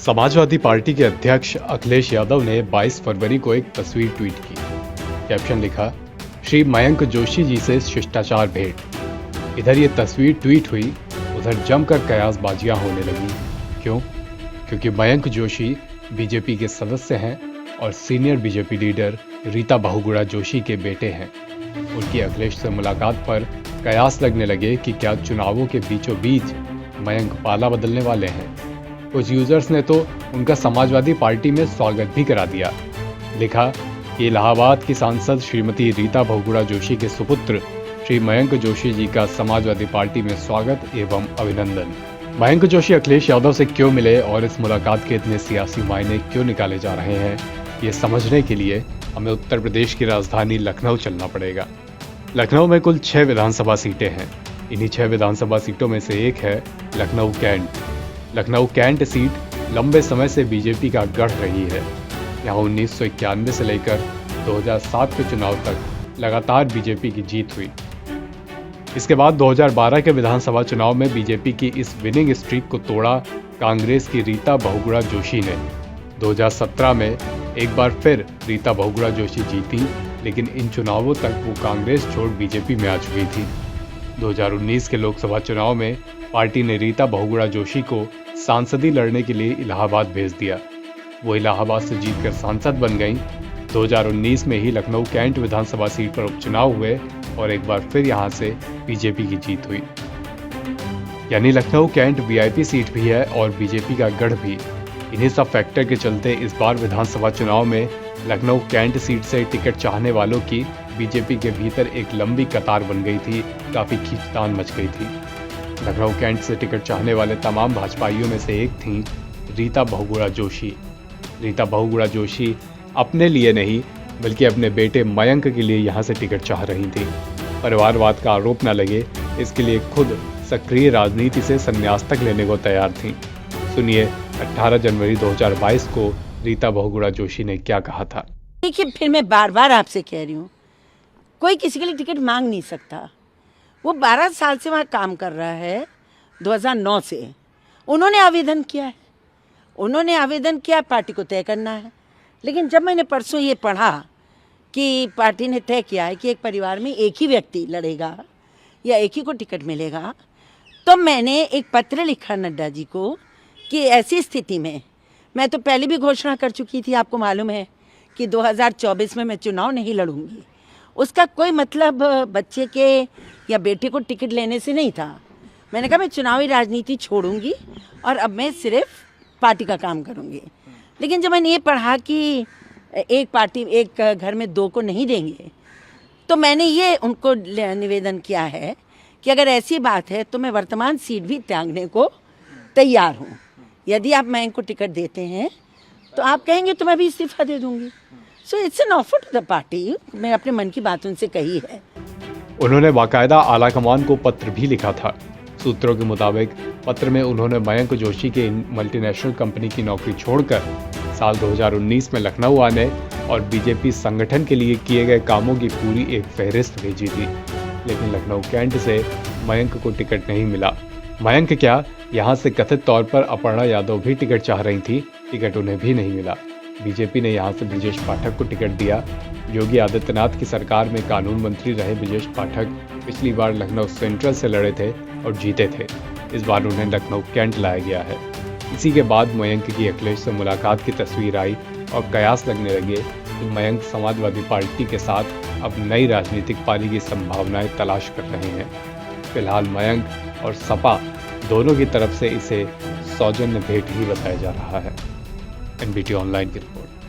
Samajwadi party के अध्यक्ष अखिलेश यादव ने 22 फरवरी को एक तस्वीर ट्वीट की। कैप्शन लिखा, श्री मयंक जोशी जी से शिष्टाचार भेंट। इधर ये तस्वीर ट्वीट हुई, उधर जमकर कयासबाजियां होने लगी। क्यों? क्योंकि मयंक जोशी बीजेपी के सदस्य हैं और senior BJP leader Rita Bahuguna Joshi के बेटे हैं। उनकी अखिलेश से मुलाकात पर कयास लगने लगे कि क्या चुनावों के बीचों बीच मयंक पाला बदलने वाले हैं। कुछ यूजर्स ने तो उनका समाजवादी पार्टी में स्वागत भी करा दिया। लिखा कि इलाहाबाद की सांसद श्रीमती रीता बहुगुणा जोशी के सुपुत्र श्री मयंक जोशी जी का समाजवादी पार्टी में स्वागत एवं अभिनंदन। मयंक जोशी अखिलेश यादव से क्यों मिले और इस मुलाकात के इतने सियासी मायने क्यों निकाले जा रहे हैं, ये समझने के लिए हमें उत्तर प्रदेश की राजधानी लखनऊ चलना पड़ेगा। लखनऊ में कुल 6 विधानसभा सीटें हैं। इन्हीं 6 विधानसभा सीटों में से एक है Lucknow cant. Lucknow cant seat लंबे समय से बीजेपी का गढ़ रही है। यहाँ 1991 से लेकर 2007 के चुनाव तक लगातार बीजेपी की जीत हुई। इसके बाद 2012 के विधानसभा चुनाव में बीजेपी की इस विनिंग स्ट्रीक को तोड़ा कांग्रेस की रीता बहुगुणा जोशी ने। 2017 में एक बार फिर रीता बहुगुणा जोशी जीती, लेकिन इन चुनावों तक वो कांग्रेस छोड़ बीजेपी में आ चुकी थी। 2019 के लोकसभा चुनाव में पार्टी ने रीता बहुगुणा जोशी को सांसदी लड़ने के लिए इलाहाबाद भेज दिया। वो इलाहाबाद से जीतकर सांसद बन गईं। 2019 में ही लखनऊ कैंट विधानसभा सीट पर उपचुनाव हुए और एक बार फिर यहां से बीजेपी की जीत हुई। यानी लखनऊ कैंट वीआईपी सीट भी है और बीजेपी का गढ़ भी। इन्हीं सब फैक्टर के चलते इस बार विधानसभा चुनाव में लखनऊ कैंट सीट से टिकट चाहने वालों की बीजेपी के भीतर एक लंबी कतार बन गई थी। काफी खींचतान मच गई थी। लखनऊ कैंट से टिकट चाहने वाले तमाम भाजपाइयों में से एक थीं रीता बहुगुणा जोशी। रीता बहुगुणा जोशी अपने लिए नहीं बल्कि अपने बेटे मयंक के लिए यहाँ से टिकट चाह रही थी। परिवारवाद का आरोप न लगे, इसके लिए खुद सक्रिय राजनीति से संन्यास तक लेने को तैयार थीं। सुनिए 18 जनवरी 2022 को रीता बहुगुणा जोशी ने क्या कहा था। देखिए, फिर मैं बार बार आपसे कह रही हूँ, कोई किसी के लिए टिकट मांग नहीं सकता। वो 12 साल से वहाँ काम कर रहा है, 2009 से। उन्होंने आवेदन किया है, पार्टी को तय करना है। लेकिन जब मैंने परसों ये पढ़ा कि पार्टी ने तय किया है कि एक परिवार में एक ही व्यक्ति लड़ेगा या एक ही को टिकट मिलेगा, तो मैंने एक पत्र लिखा नड्डा जी को कि ऐसी स्थिति में मैं तो पहले भी घोषणा कर चुकी थी, आपको मालूम है कि 2024 में मैं चुनाव नहीं लड़ूंगी। उसका कोई मतलब बच्चे के या बेटे को टिकट लेने से नहीं था। मैंने कहा मैं चुनावी राजनीति छोड़ूंगी और अब मैं सिर्फ पार्टी का काम करूंगी। लेकिन जब मैंने ये पढ़ा कि एक घर में 2 को नहीं देंगे, तो मैंने ये उनको निवेदन किया है कि अगर ऐसी बात है तो मैं वर्तमान सीट भी त्यागने को तैयार हूँ। यदि आप मयंक को टिकट देते हैं तो आप कहेंगे तो मैं भी इस्तीफा दे दूंगी। So it's an offer to the party. मैं अपने मन की बात उनसे कही है। उन्होंने बाकायदा आलाकमान को पत्र भी लिखा था। सूत्रों के मुताबिक पत्र में उन्होंने मयंक जोशी के मल्टीनेशनल कंपनी की नौकरी छोड़कर साल 2019 में लखनऊ आने और बीजेपी संगठन के लिए किए गए कामों की पूरी एक फहरिस्त भेजी थी। लेकिन लखनऊ कैंट से मयंक को टिकट नहीं मिला। मयंक क्या, यहाँ से कथित तौर पर अपर्णा यादव भी टिकट चाह रही थी, टिकट उन्हें भी नहीं मिला। बीजेपी ने यहाँ से ब्रिजेश पाठक को टिकट दिया। योगी आदित्यनाथ की सरकार में कानून मंत्री रहे ब्रिजेश पाठक पिछली बार लखनऊ सेंट्रल से लड़े थे और जीते थे। इस बार उन्हें लखनऊ कैंट लाया गया है। इसी के बाद मयंक की अखिलेश से मुलाकात की तस्वीर आई और कयास लगने लगे कि मयंक समाजवादी पार्टी के साथ अब नई राजनीतिक पारी की संभावनाएं तलाश कर रहे हैं। फिलहाल मयंक और सपा दोनों की तरफ से इसे सौजन्य भेंट ही बताया जा रहा है। एनबीटी ऑनलाइन की रिपोर्ट।